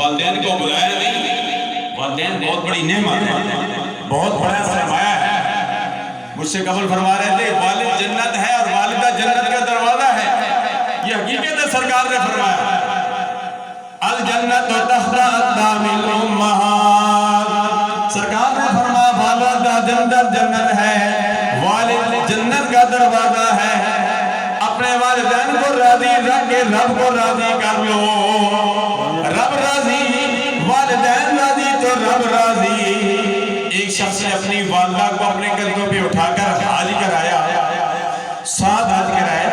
والدین کو بلایا نہیں؟ والدین بہت بڑی نعمت ہے، بہت بڑا سرمایہ ہے۔ مجھ سے قبل فرما رہے تھے والد جنت ہے اور والدہ جنت کا دروازہ ہے، یہ حقیقت ہے، سرکار نے فرمایا الجنت تحت اقدام الامہات، سرکار نے فرمایا والدہ جنت ہے، والد جنت کا دروازہ ہے۔ اپنے والدین کو راضی رکھ کے رب کو راضی کر لو، رب راضی والدین راضی تو رب راضی۔ ایک شخص نے اپنی والدہ کو اپنے کندھوں پہ اٹھا کر حج کرایا، 7 حج کرائے،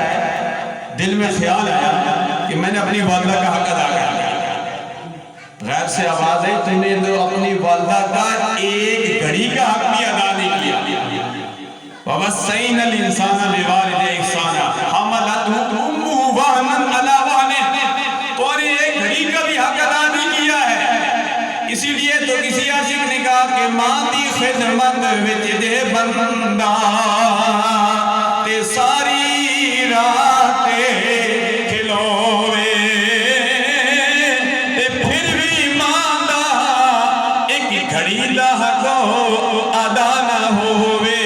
دل میں خیال آیا کہ میں نے اپنی والدہ کا حق ادا کر دیا۔ غیر سے آواز ہے تم نے تو اپنی والدہ کا ایک گھڑی کا حق بھی ادا نہیں کیا۔ وَوَصَّيْنَا الْإِنسَانَ بِوَالِدَيْهِ إِحْسَانًا حَمَلَتْهُ أُمُّهُ وَهْنًا عَلَى وَهْنٍ، تو اور ایک گھڑی کا بھی حق ادا نہیں کیا ہے۔ اسی لیے تو کسی عاشق نے کہا کہ ماں دی خدمت وچ دے بندہ تے ساری رات کھلوے، تے پھر بھی ماں دا ایک گھڑی دا حق ادا نہ ہووے۔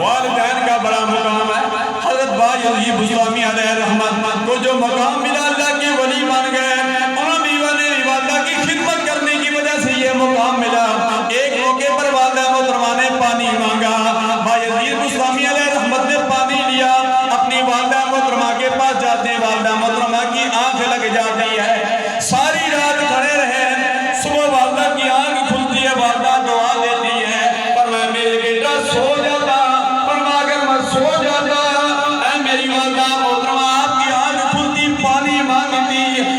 والدین کا بڑا مقام ہے۔ حضرت بایزید بستامی علیہ رحمت کو جو مقام ملا اللہ کے ولی بن گئے، انہوں نے والدہ کی خدمت کرنے کی وجہ سے یہ مقام ملا۔ ایک موقع پر والدہ محترمہ نے پانی مانگا، بایزید بستامی علیہ رحمت نے پانی لیا، اپنی والدہ محترمہ کے پاس جاتے ہیں، والدہ محترمہ کی آنکھ لگ جاتی ہے، ساری رات کھڑے رہے، صبح والدہ کی آنکھ کھلتی ہے، والدہ دعا دیتی ہے، پر میں میرے بیٹا سو جاتا، فرما کر میں سو جاتا، اے میری والدہ محترمہ آپ کی آنکھ کھلتی پانی مانگتی،